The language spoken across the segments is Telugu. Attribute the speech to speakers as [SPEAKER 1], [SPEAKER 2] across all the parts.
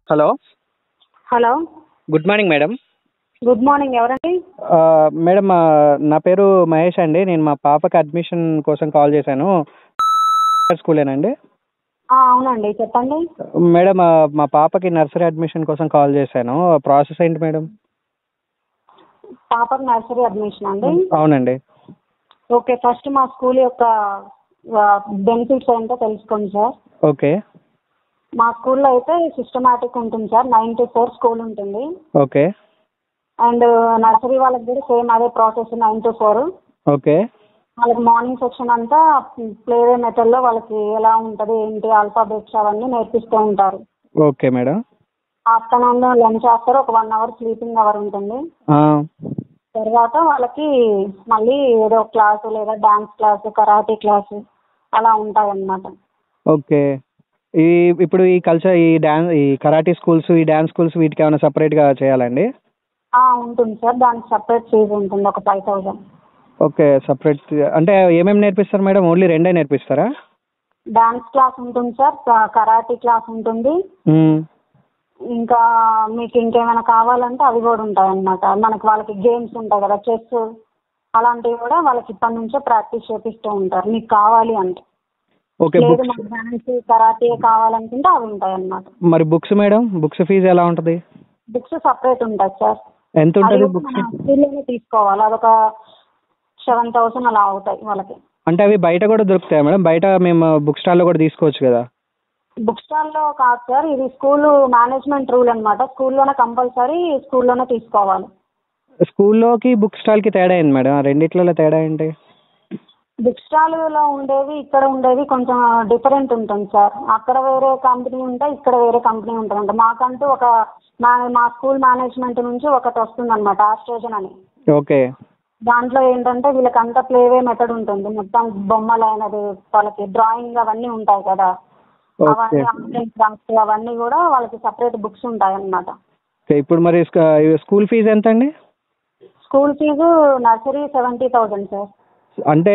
[SPEAKER 1] Hello.
[SPEAKER 2] Hello.
[SPEAKER 1] Good morning madam.
[SPEAKER 2] Good morning. ఎవరండి?
[SPEAKER 1] మేడం నా పేరు మహేష్ అండి. నేను మా పాపకి అడ్మిషన్ కోసం కాల్ చేశాను. స్కూలేనండి?
[SPEAKER 2] అవునండి, చెప్పండి.
[SPEAKER 1] మేడం మా పాపకి నర్సరీ అడ్మిషన్ కోసం కాల్ చేశాను. ప్రాసెస్ ఏంటి మేడం?
[SPEAKER 2] పాపకి నర్సరీ అడ్మిషన్ అండి?
[SPEAKER 1] అవునండి.
[SPEAKER 2] ఓకే, ఫస్ట్ మా స్కూల్ యొక్క బెనిఫిట్స్ ఏంటో తెలుసుకోండి సార్.
[SPEAKER 1] ఓకే.
[SPEAKER 2] మా స్కూల్లో అయితే సిస్టమాటిక్ ఉంటుంది సార్. 9 to 4 స్కూల్ ఉంటుంది.
[SPEAKER 1] ఓకే.
[SPEAKER 2] అండ్ నర్సరీ వాళ్ళకి కూడా సేమ్ అదే ప్రాసెస్, 9 to 4.
[SPEAKER 1] ఓకే.
[SPEAKER 2] వాళ్ళకి మార్నింగ్ సెక్షన్ అంతా ప్లేవే మెథడ్లో వాళ్ళకి ఎలా ఉంటుంది ఏంటి ఆల్ఫాబెట్స్ అవన్నీ నేర్పిస్తూ ఉంటారు.
[SPEAKER 1] Okay madam.
[SPEAKER 2] Afternoon lunch after ఒక 1 hour స్లీపింగ్ అవర్ ఉంటుంది. తర్వాత వాళ్ళకి మళ్ళీ ఏదో క్లాసు లేదా డాన్స్ క్లాసు, కరాటే క్లాసు అలా ఉంటాయన్నమాట.
[SPEAKER 1] ఓకే. ఇప్పుడు ఈ కల్చర్, ఈ కరాటే స్కూల్స్, ఈ డాన్స్ స్కూల్స్ వీటికి ఏమైనా సపరేట్గా చేయాలండి?
[SPEAKER 2] ఉంటుంది సార్, దానికి సపరేట్ ఫీజు ఉంటుంది, ఒక 5,000.
[SPEAKER 1] Okay, separate. అంటే ఏమేమి నేర్పిస్తారు మేడం? ఓన్లీ రెండే నేర్పిస్తారా?
[SPEAKER 2] డాన్స్ క్లాస్ ఉంటుంది సార్, కరాటే క్లాస్ ఉంటుంది. ఇంకా మీకు ఇంకేమైనా కావాలంటే అవి కూడా ఉంటాయి అన్నమాట. మనకి వాళ్ళకి గేమ్స్ ఉంటాయి కదా, చెస్ అలాంటివి కూడా వాళ్ళకి ఇప్పటి నుంచే ప్రాక్టీస్ చేపిస్తూ ఉంటారు మీకు కావాలి అంటే.
[SPEAKER 1] ఓకే.
[SPEAKER 2] లేదు మాకు డాన్స్ కరాటే కావాలనుకుంటే అవి ఉంటాయి అన్నమాట.
[SPEAKER 1] మరి బుక్స్ మేడం, బుక్స్ ఫీజు ఎలా ఉంటుంది?
[SPEAKER 2] బుక్స్ సపరేట్ ఉంటాయి సార్.
[SPEAKER 1] ఎంత ఉంటుంది బుక్స్?
[SPEAKER 2] స్కూల్లోనే తీసుకోవాలి, అదొక 7,000 అలా అవుతాయి వాళ్ళకి.
[SPEAKER 1] అంటే అవి బయట కూడా దొరుకుతాయా మేడం? బయట మేము బుక్ స్టాల్లో కూడా తీసుకోవచ్చు కదా?
[SPEAKER 2] బుక్ స్టాల్లో కాదు సార్, ఇది స్కూల్ మేనేజ్మెంట్ రూల్ అనమాట. స్కూల్లోనే కంపల్సరీ, స్కూల్లోనే తీసుకోవాలి.
[SPEAKER 1] స్కూల్లోకి బుక్ స్టాల్కి తేడా ఏంటి మేడం? ఆ రెండిట్లలో తేడా ఏంటి?
[SPEAKER 2] బుక్ స్టాల్లో ఉండేవి ఇక్కడ ఉండేవి కొంచెం డిఫరెంట్ ఉంటుంది సార్. అక్కడ వేరే కంపెనీ ఉంటే ఇక్కడ వేరే కంపెనీ ఉంటుందంట. మాకంటూ ఒక మా స్కూల్ మేనేజ్మెంట్ నుంచి ఒకటి వస్తుందన్నమాట, ఆస్ట్రోజన్ అని.
[SPEAKER 1] ఓకే.
[SPEAKER 2] దాంట్లో ఏంటంటే వీళ్ళకంతా ప్లేవే మెథడ్ ఉంటుంది. మొత్తం బొమ్మలు అయినది, వాళ్ళకి డ్రాయింగ్ అవన్నీ ఉంటాయి కదా, అవన్నీ ఆన్లైన్ క్లాస్ అవన్నీ కూడా వాళ్ళకి సపరేట్ బుక్స్ ఉంటాయి అన్నమాట.
[SPEAKER 1] ఇప్పుడు మరి స్కూల్ ఫీజు ఎంత అండి?
[SPEAKER 2] School fee nursery 70,000 sir.
[SPEAKER 1] అంటే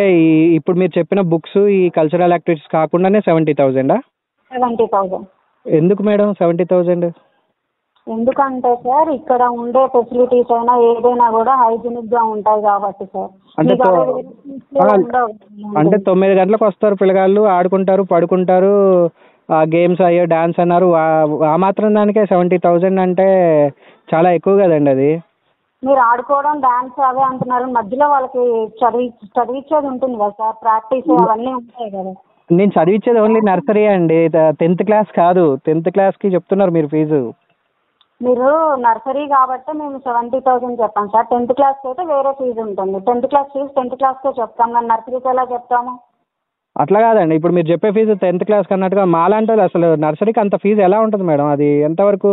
[SPEAKER 1] ఇప్పుడు మీరు చెప్పిన బుక్స్, ఈ కల్చరల్ యాక్టివిటీస్ కాకుండానే 70,000?
[SPEAKER 2] 70,000.
[SPEAKER 1] ఎందుకు మేడం 70,000?
[SPEAKER 2] ఎందుకంటే సార్ ఇక్కడ ఉండే ఫెసిలిటీస్ అయినా ఏదైనా కూడా హైజీనిక్ గా ఉంటాయి కాబట్టి సార్.
[SPEAKER 1] అంటే 9 గంటలకు వస్తారు పిల్లగాళ్ళు, ఆడుకుంటారు, పడుకుంటారు, గేమ్స్ అయ్యో డాన్స్ అన్నారు. ఆ మాత్రం దానికే 70,000 అంటే చాలా ఎక్కువ కదండి అది.
[SPEAKER 2] మీరు ఆడుకోవడం డాన్స్ అవే అంటున్నారు, మధ్యలో వాళ్ళకి చదివించేది ఉంటుంది కదా సార్, ప్రాక్టీస్ అవన్నీ ఉంటాయి కదా.
[SPEAKER 1] నేను చదివించేది ఓన్లీ నర్సరీ అండి, 10th క్లాస్ కాదు. 10th క్లాస్కి చెప్తున్నారు మీరు ఫీజు.
[SPEAKER 2] మీరు నర్సరీ కాబట్టి మేము 70,000 చెప్పాం సార్. 10th క్లాస్కి అయితే వేరే ఫీజు ఉంటుంది. 10th క్లాస్ ఫీజు 10th క్లాస్కే చెప్తాం, కానీ నర్సరీకి ఎలా చెప్తాము?
[SPEAKER 1] అట్లా కాదండి, ఇప్పుడు మీరు చెప్పే ఫీజు 10th క్లాస్కి అన్నట్టుగా మాలాంటి అసలు నర్సరీకి అంత ఫీజు ఎలా ఉంటుంది మేడం? అది ఎంతవరకు?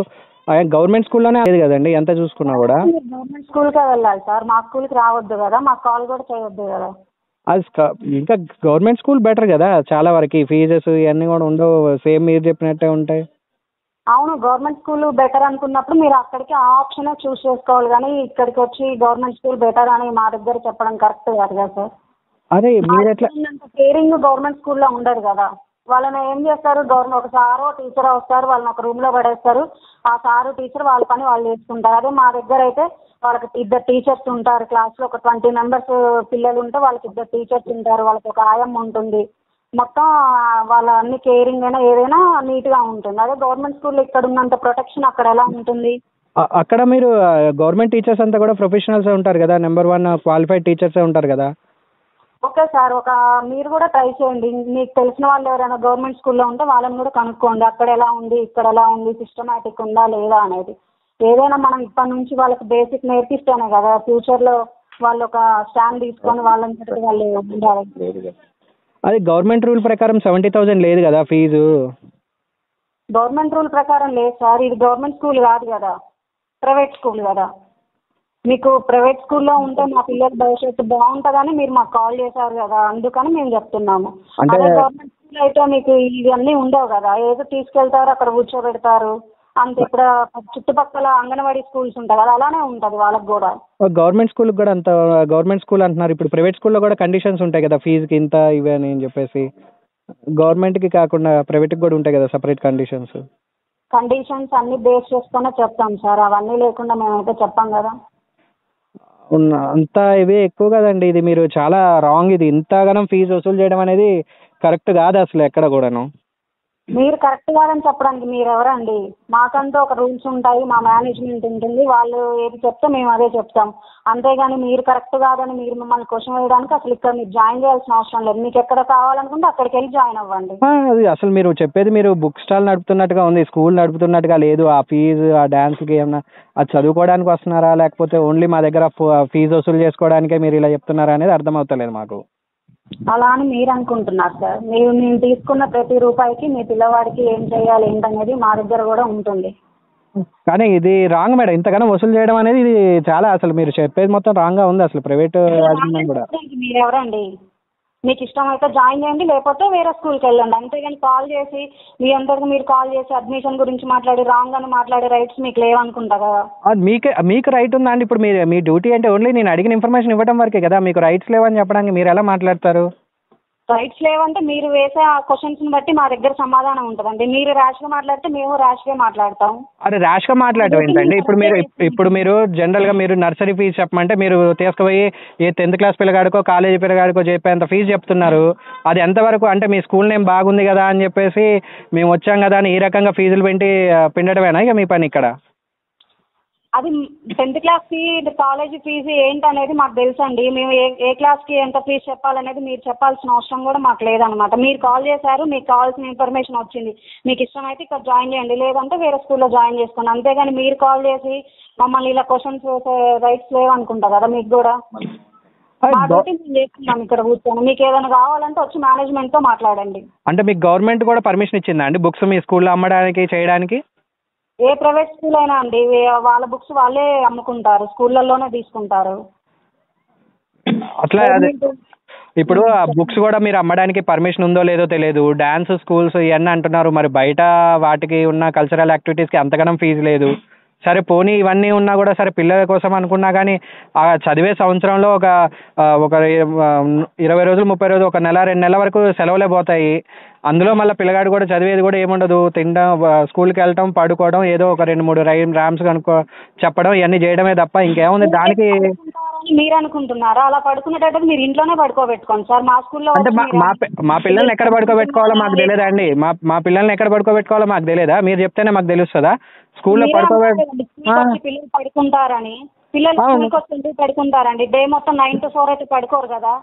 [SPEAKER 1] గవర్నమెంట్ స్కూల్లోనే లేదు కదండి ఎంత చూసుకున్నా కూడా.
[SPEAKER 2] గవర్నమెంట్ స్కూల్కే వెళ్ళాలి సార్, మా స్కూల్కి రావద్దు కదా, మాకు కాల్ కూడా చేయొద్దు కదా.
[SPEAKER 1] అది ఇంకా గవర్నమెంట్ స్కూల్ బెటర్ కదా చాలా వరకు. ఫీజెస్ ఇవన్నీ కూడా ఉండవు, సేమ్ మీరు చెప్పినట్టే ఉంటాయి.
[SPEAKER 2] అవును, గవర్నమెంట్ స్కూల్ బెటర్ అనుకున్నప్పుడు మీరు అక్కడికి ఆ ఆప్షనే చూస్ చేసుకోవాలి, కానీ ఇక్కడికి వచ్చి గవర్నమెంట్ స్కూల్ బెటర్ అని మా దగ్గర చెప్పడం కరెక్ట్ కాదు కదా సార్.
[SPEAKER 1] అదే మీరు ఎట్లా?
[SPEAKER 2] కేరింగ్ గవర్నమెంట్ స్కూల్లో ఉండదు కదా. వాళ్ళని ఏం చేస్తారు, ఒక సారో టీచరో వస్తారు, వాళ్ళని ఒక రూమ్లో పడేస్తారు, ఆ సారు టీచర్ వాళ్ళ పని వాళ్ళు చేసుకుంటారు. అదే మా దగ్గర అయితే వాళ్ళకి 2 టీచర్స్ ఉంటారు క్లాస్లో. ఒక 20 members పిల్లలు ఉంటే వాళ్ళకి 2 టీచర్స్ ఉంటారు, వాళ్ళకి ఒక ఆయమ్మ ఉంటుంది. మొత్తం వాళ్ళ అన్ని కేరింగ్ అయినా ఏదైనా నీట్గా ఉంటుంది. అదే గవర్నమెంట్ స్కూల్లో ఇక్కడ ఉన్నంత ప్రొటెక్షన్ అక్కడ ఎలా ఉంటుంది?
[SPEAKER 1] అక్కడ మీరు గవర్నమెంట్ టీచర్స్ అంతా కూడా ప్రొఫెషనల్స్ ఉంటారు కదా, నెంబర్ 1 క్వాలిఫైడ్ టీచర్సే ఉంటారు కదా.
[SPEAKER 2] ఓకే సార్, మీరు కూడా ట్రై చేయండి. మీకు తెలిసిన వాళ్ళు ఎవరైనా గవర్నమెంట్ స్కూల్లో ఉంటే వాళ్ళని కూడా కనుక్కోండి, అక్కడ ఎలా ఉంది ఇక్కడ ఎలా ఉంది, సిస్టమాటిక్ ఉందా లేదా అనేది. ఏదైనా మనం ఇప్పటి నుంచి వాళ్ళకి బేసిక్ నేర్పిస్తేనే కదా ఫ్యూచర్లో వాళ్ళు ఒక స్టాండ్ తీసుకొని వాళ్ళంతటి వాళ్ళు ఉండాలి.
[SPEAKER 1] అది గవర్నమెంట్ రూల్ ప్రకారం 70,000 లేదు కదా ఫీజు.
[SPEAKER 2] గవర్నమెంట్ రూల్ ప్రకారం లేదు సార్, ఇది గవర్నమెంట్ స్కూల్ కాదు కదా, ప్రైవేట్ స్కూల్ కదా. మీకు ప్రైవేట్ స్కూల్లో ఉంటే మా పిల్లల భవిష్యత్తు బాగుంటుందని మీరు మాకు కాల్ చేశారు కదా, అందుకని మేము చెప్తున్నాము. అదే గవర్నమెంట్ స్కూల్ అయితే మీకు ఇవన్నీ ఉండవు కదా, ఏదో తీసుకెళ్తారు అక్కడ కూర్చోబెడతారు అంతే. ఇప్పుడు చుట్టుపక్కల అంగన్వాడీ స్కూల్స్ ఉంటాయి కదా, అలానే ఉంటుంది వాళ్ళకి కూడా.
[SPEAKER 1] గవర్నమెంట్ స్కూల్కి కూడా అంత గవర్నమెంట్ స్కూల్ అంటున్నారు, ఇప్పుడు ప్రైవేట్ స్కూల్లో కూడా కండిషన్స్ ఉంటాయి కదా, ఫీజుకి ఇంత ఇవని అని చెప్పేసి. గవర్నమెంట్కి కాకుండా ప్రైవేట్కి కూడా ఉంటాయి కదా సపరేట్ కండిషన్స్.
[SPEAKER 2] కండిషన్స్ అన్ని బేస్ చేసుకునే చెప్తాం సార్. అవన్నీ లేకుండా మేమైతే చెప్పాం కదా.
[SPEAKER 1] అంతా ఇవే ఎక్కువ కదండి. ఇది మీరు చాలా రాంగ్. ఇది ఇంతగానం ఫీజు వసూలు చేయడం అనేది కరెక్ట్ కాదు అసలు ఎక్కడ కూడాను.
[SPEAKER 2] మీరు కరెక్ట్ కాదని చెప్పడానికి మీరు ఎవరండి? మాకంటూ ఒక రూల్స్ ఉంటాయి, మా మేనేజ్మెంట్ ఉంటుంది, వాళ్ళు ఏది చెప్తే మేము అదే చెప్తాం. అంతేగాని మీరు కరెక్ట్ కాదని మీరు మమ్మల్ని క్వశ్చన్ వేయడానికి అసలు ఇక్కడ మీరు జాయిన్ చేయాల్సిన అవసరం లేదు. మీకు ఎక్కడ కావాలనుకుంటే అక్కడికి వెళ్ళి జాయిన్ అవ్వండి.
[SPEAKER 1] అది అసలు మీరు చెప్పేది మీరు బుక్ స్టాల్ నడుపుతున్నట్టుగా ఉంది, స్కూల్ నడుపుతున్నట్టుగా లేదు. ఆ ఫీజు ఆ డ్యాన్స్కి ఏమన్నా అది చదువుకోవడానికి వస్తున్నారా, లేకపోతే ఓన్లీ మా దగ్గర ఫీజు వసూలు చేసుకోవడానికే మీరు ఇలా చెప్తున్నారా అనేది అర్థమవుతలేదు మాకు.
[SPEAKER 2] అలా అని మీరు అనుకుంటున్నారు సార్. మేము తీసుకున్న ప్రతి రూపాయికి మీ పిల్లవాడికి ఏం చేయాలి ఏంటనేది మా దగ్గర కూడా ఉంటుంది.
[SPEAKER 1] కానీ ఇది రాంగ్ మేడం. ఇంతగానో వసూలు చేయడం అనేది ఇది చాలా, అసలు మీరు చెప్పేది మొత్తం రాంగ్గా ఉంది. అసలు ప్రైవేట్ యాజమాన్యం కూడా.
[SPEAKER 2] మీరు ఎవరండి? మీకు ఇష్టం అయితే జాయిన్ చేయండి, లేకపోతే వేరే స్కూల్కి వెళ్ళండి. అంతేగాని కాల్ చేసి మీ అందరికి మీరు కాల్ చేసి అడ్మిషన్ గురించి మాట్లాడి రాంగ్ అని మాట్లాడే రైట్స్ మీకు లేవనుకుంటా కదా.
[SPEAKER 1] మీకు రైట్ ఉందా అండి? ఇప్పుడు మీ డ్యూటీ అంటే ఓన్లీ నేను అడిగిన ఇన్ఫర్మేషన్ ఇవ్వడం వరకే కదా. మీకు రైట్స్ లేవని చెప్పడానికి మీరు ఎలా మాట్లాడతారు?
[SPEAKER 2] రైట్స్ లేవంటే మీరు వేసే ఆ క్వశ్చన్స్ని బట్టి మా దగ్గర సమాధానం ఉంటుందండి. మీరు ర్యాష్గా మాట్లాడితే మేము ర్యాష్గా మాట్లాడతాం.
[SPEAKER 1] అరే ర్యాష్గా మాట్లాడటం ఏంటండి? ఇప్పుడు మీరు జనరల్గా మీరు నర్సరీ ఫీజు చెప్పమంటే మీరు తీసుకుపోయి ఏ 10th క్లాస్ పిల్లగాడికో కాలేజీ పిల్లగాడికో చెప్పేంత ఫీజు చెప్తున్నారు. అది ఎంతవరకు అంటే మీ స్కూల్ నేమ్ బాగుంది కదా అని చెప్పేసి మేము వచ్చాం కదా అని ఈ రకంగా ఫీజులు పిండటమేనా ఇక మీ పని ఇక్కడ?
[SPEAKER 2] అది 10th class fee college fee ఏంటనేది మాకు తెలుసండి. మేము ఏ క్లాస్కి ఎంత ఫీజు చెప్పాలనేది మీరు చెప్పాల్సిన అవసరం కూడా మాకు లేదనమాట. మీరు కాల్ చేశారు, మీకు కావాల్సిన ఇన్ఫర్మేషన్ వచ్చింది, మీకు ఇష్టమైతే ఇక్కడ జాయిన్ చేయండి, లేదంటే వేరే స్కూల్లో జాయిన్ చేసుకోండి. అంతేగాని మీరు కాల్ చేసి మమ్మల్ని ఇలా క్వశ్చన్స్ వేసే రైట్స్ లేవనుకుంటా కదా మీకు కూడా. మా డ్యూటీ మేము చేస్తున్నాం ఇక్కడ కూర్చొని. మీకు ఏదైనా కావాలంటే వచ్చి మేనేజ్మెంట్తో మాట్లాడండి.
[SPEAKER 1] అంటే మీకు గవర్నమెంట్ కూడా పర్మిషన్ ఇచ్చిందా అండి బుక్స్ మీ స్కూల్లో అమ్మడానికి చేయడానికి?
[SPEAKER 2] ఏ ప్రైవేట్ స్కూల్ అయినా అండి వాళ్ళ బుక్స్ వాళ్ళే అమ్ముకుంటారు, స్కూళ్ళల్లోనే తీసుకుంటారు.
[SPEAKER 1] అట్లా ఇప్పుడు ఆ బుక్స్ కూడా మీరు అమ్మడానికి పర్మిషన్ ఉందో లేదో తెలియదు. డ్యాన్స్ స్కూల్స్ ఇవన్నీ అంటున్నారు, మరి బయట వాటికి ఉన్న కల్చరల్ యాక్టివిటీస్కి అంతగానం ఫీజు లేదు. సరే పోనీ ఇవన్నీ ఉన్నా కూడా సరే పిల్లల కోసం అనుకున్నా కానీ ఆ చదివే సంవత్సరంలో ఒక 20 రోజులు 30 రోజులు 1 నెల 2 నెలల వరకు సెలవులే పోతాయి. అందులో మళ్ళీ పిల్లగాడు కూడా చదివేది కూడా ఏముండదు, తినడం, స్కూల్కి వెళ్ళటం, పడుకోవడం, ఏదో ఒక 2-3 ర్యామ్స్ చెప్పడం ఇవన్నీ చేయడమే తప్ప ఇంకేముంది దానికి.
[SPEAKER 2] మీరు అనుకుంటున్నారా అలా పడుకునేటట్టు? మీరు ఇంట్లోనే పడుకోబెట్టుకోండి సార్. మా స్కూల్లో
[SPEAKER 1] అంటే మా పిల్లల్ని ఎక్కడ పడుకోబెట్టుకోవాలో మాకు తెలియదా అండి? మా పిల్లల్ని ఎక్కడ పడుకోబెట్టుకోవాలో మాకు తెలియదా? మీరు చెప్తేనే మాకు తెలుస్తుందా? స్కూల్లో
[SPEAKER 2] పిల్లలు పడుకుంటారని. పిల్లలు స్కూల్కి వస్తుంటే పడుకుంటారండి. డే మొత్తం 9 to 4 అయితే పడుకోరు కదా.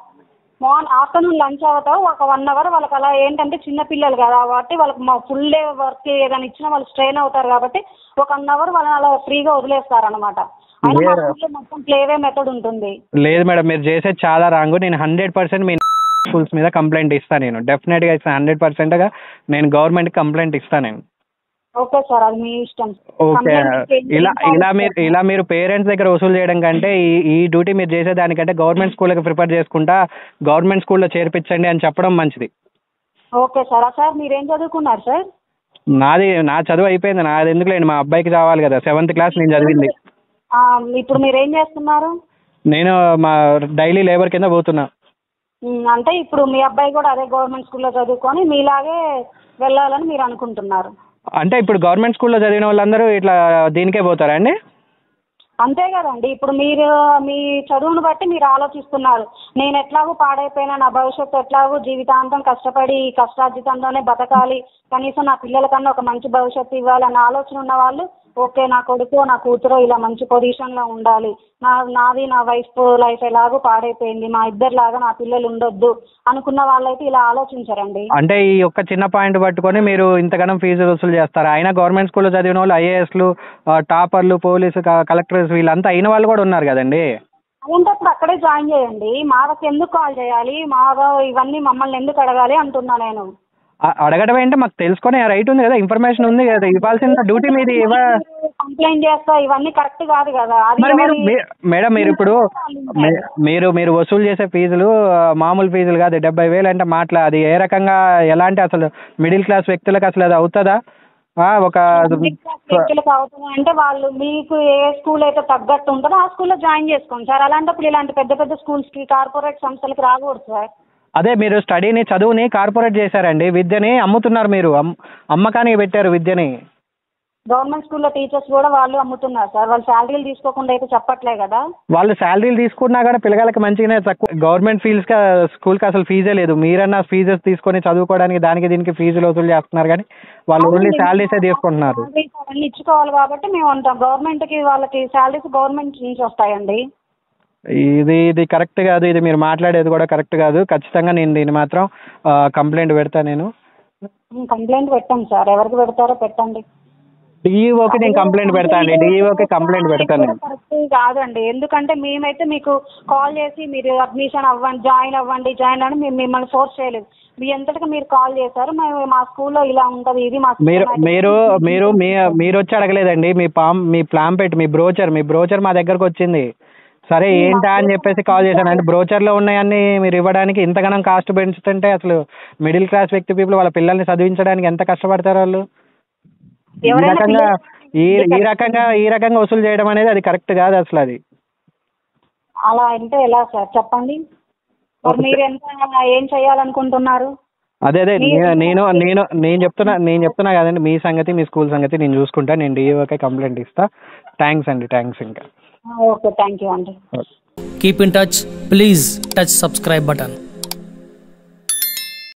[SPEAKER 2] ఆఫ్టర్నూన్ లంచ్ అవుతావు ఒక 1 hour వాళ్ళకి అలా ఏంటంటే చిన్న పిల్లలు కదా కాబట్టి వాళ్ళకి ఫుల్ డే వర్క్ ఏదైనా ఇచ్చినా వాళ్ళు స్ట్రెయిన్ అవుతారు కాబట్టి ఒక 1 hour వాళ్ళని అలా ఫ్రీగా వదిలేస్తారనమాట. అయినా మా స్కూల్లో మొత్తం ప్లేవే మెథడ్ ఉంటుంది. లేదు
[SPEAKER 1] మేడం, మీరు చేసేది చాలా రాంగ్. నేను 100% మీ స్కూల్స్ మీద కంప్లైంట్ ఇస్తాను. నేను డెఫినెట్గా ఇస్తాను. 100%గా నేను గవర్నమెంట్కి కంప్లైంట్ ఇస్తాను నేను.
[SPEAKER 2] ఓకే సార్, అది మీ ఇష్టం.
[SPEAKER 1] ఓకే, ఇలా మీరు పేరెంట్స్ దగ్గర వసూలు చేయడం కంటే ఈ డ్యూటీ మీరు చేసేదానికంటే గవర్నమెంట్ స్కూల్కి ప్రిపేర్ చేసుకుంటా గవర్నమెంట్ స్కూల్లో చేర్పించండి అని చెప్పడం మంచిది.
[SPEAKER 2] Okay sir. సార్ మీరేం చదువుకున్నారు సార్?
[SPEAKER 1] నా చదువు అయిపోయింది. నాది ఎందుకులేండి, మా అబ్బాయికి కావాలి కదా. 7th క్లాస్ నేను చదివింది.
[SPEAKER 2] ఇప్పుడు మీరు ఏం చేస్తున్నారు?
[SPEAKER 1] నేను మా డైలీ లేబర్ కింద పోతున్నా.
[SPEAKER 2] అంటే ఇప్పుడు మీ అబ్బాయి కూడా అదే గవర్నమెంట్ స్కూల్లో చదువుకొని మీలాగే వెళ్ళాలని మీరు అనుకుంటున్నారు?
[SPEAKER 1] అంటే ఇప్పుడు గవర్నమెంట్ స్కూల్లో చదివిన వాళ్ళందరూ ఇట్లా దీనికే పోతారా అండి?
[SPEAKER 2] అంతే కదండి. ఇప్పుడు మీరు మీ చదువును బట్టి మీరు ఆలోచిస్తున్నారు. నేను ఎట్లాగూ పాడైపోయినా, నా భవిష్యత్తు ఎట్లాగూ జీవితాంతం కష్టపడి కష్టార్జితంలోనే బతకాలి, కనీసం నా పిల్లలకన్నా ఒక మంచి భవిష్యత్తు ఇవ్వాలి అన్న ఆలోచన ఉన్న వాళ్ళు ఓకే నా కొడుకు నా కూతురు ఇలా మంచి పొజిషన్లో ఉండాలి, నా వైఫ్ లైఫ్ ఎలాగో పాడైపోయింది, మా ఇద్దరిలాగా నా పిల్లలు ఉండొద్దు అనుకున్న వాళ్ళైతే ఇలా ఆలోచించరండి. అంటే
[SPEAKER 1] ఈ ఒక్క చిన్న పాయింట్ పట్టుకొని మీరు ఇంతగానం ఫీజు వసూలు చేస్తారు. అయినా గవర్నమెంట్ స్కూల్లో చదివిన వాళ్ళు ఐఏఎస్లు, టాపర్లు, పోలీసు, కలెక్టర్స్ వీళ్ళంతా అయిన వాళ్ళు కూడా ఉన్నారు కదండి.
[SPEAKER 2] అలాంటప్పుడు అక్కడే జాయిన్ చేయండి. మాకు ఎందుకు కాల్ చేయాలి, ఇవన్నీ మమ్మల్ని ఎందుకు అడగాలి అంటున్నా నేను.
[SPEAKER 1] అడగడం ఏంటి, మాకు తెలుసుకునే రైట్ ఉంది కదా, ఇన్ఫర్మేషన్ ఉంది కదా, ఇవ్వాల్సిన డ్యూటీ మీది.
[SPEAKER 2] కంప్లైంట్ చేస్తా ఇవన్నీ కరెక్ట్ కాదు కదా.
[SPEAKER 1] మేడం మీరు ఇప్పుడు మీరు వసూలు చేసే ఫీజులు మామూలు ఫీజులు కాదు. 70,000 అంటే అది ఏ రకంగా ఎలాంటి అసలు మిడిల్ క్లాస్ వ్యక్తులకు అసలు అది అవుతుందా? ఒక
[SPEAKER 2] వ్యక్తులకు అవుతుంది అంటే వాళ్ళు మీకు ఏ స్కూల్ అయితే తగ్గట్టు ఉంటుందో ఆ స్కూల్లో జాయిన్ చేసుకోండి సార్. అలాంటప్పుడు ఇలాంటి పెద్ద పెద్ద స్కూల్స్కి కార్పొరేట్ సంస్థలకు రాకూడదు సార్.
[SPEAKER 1] అదే మీరు చదువుని కార్పొరేట్ చేశారండి. విద్యని అమ్ముతున్నారు, మీరు అమ్మకానికి పెట్టారు విద్యని.
[SPEAKER 2] గవర్నమెంట్ స్కూల్లో టీచర్స్ కూడా వాళ్ళు అమ్ముతున్నారు సార్. వాళ్ళు శాలరీలు తీసుకోకుండా అయితే చెప్పట్లే కదా.
[SPEAKER 1] వాళ్ళు శాలరీలు తీసుకున్నా కూడా పిల్లగాళ్ళకి మంచిగానే తక్కువ. గవర్నమెంట్ ఫీజుగా స్కూల్కి అసలు ఫీజే లేదు. మీరన్నా ఫీజెస్ తీసుకొని చదువుకోవడానికి దానికి దీనికి ఫీజులు వసూలు చేస్తున్నారు, కానీ వాళ్ళు ఓన్లీ శాలరీసే తీసుకుంటున్నారు.
[SPEAKER 2] అవన్నీ ఇచ్చుకోవాలి కాబట్టి మేము అంటాం గవర్నమెంట్కి వాళ్ళకి శాలరీస్ గవర్నమెంట్ నుంచి వస్తాయండి.
[SPEAKER 1] ఇది కరెక్ట్ కాదు. ఇది మీరు మాట్లాడేది కూడా కరెక్ట్ కాదు. ఖచ్చితంగా నేను దీన్ని మాత్రం కంప్లైంట్ పెడతాను. నేను
[SPEAKER 2] కంప్లైంట్ పెట్టండి సార్. ఎవరికి పెడతారో పెట్టండి.
[SPEAKER 1] డిఈఓకి నేను కంప్లైంట్ పెడతాను అండి. డిఈఓకి కంప్లైంట్ పెడతాను.
[SPEAKER 2] కరెక్ట్ కాదండి. ఎందుకంటే మేమైతే మీకు కాల్ చేసి మీరు అడ్మిషన్ అవ్వండి, జాయిన్ అని మేము మిమ్మల్ని ఫోర్స్ చేయలేదు. మీ ఎంతటికి మీరు కాల్ చేశారు. మేము మా స్కూల్లో ఇలా ఉంటుంది, ఇది మా మీరు వచ్చి అడగలేదండి. మీ ప్లాంపెట్ మీ బ్రోచర్ మా దగ్గరకు వచ్చింది. సరే ఏంటా అని చెప్పేసి కాల్ చేశాను. అంటే బ్రోచర్లో ఉన్నాయన్నీ మీరు ఇవ్వడానికి ఇంతగానం కాస్ట్ పెంచుతుంటే అసలు మిడిల్ క్లాస్ వ్యక్తి పీపుల్ వాళ్ళ పిల్లల్ని చదివించడానికి ఎంత కష్టపడతారు వాళ్ళు. ఈ రకంగా వసూలు చేయడం అనేది అది కరెక్ట్ కాదు అసలు. అది అలా అంటే ఎలా సార్ చెప్పండి. మీరు ఎంత ఏం చేయాలనుకుంటున్నారు?
[SPEAKER 1] అదే నేను చెప్తున్నా కదండి. మీ సంగతి మీ స్కూల్ సంగతి నేను చూసుకుంటా. నేను డిఈఓకే కంప్లైంట్ ఇస్తా. థ్యాంక్స్ అండి. థ్యాంక్స్. ఇంకా
[SPEAKER 2] ఓకే, థ్యాంక్ యూ అండి.
[SPEAKER 3] Keep in touch. Please touch subscribe button.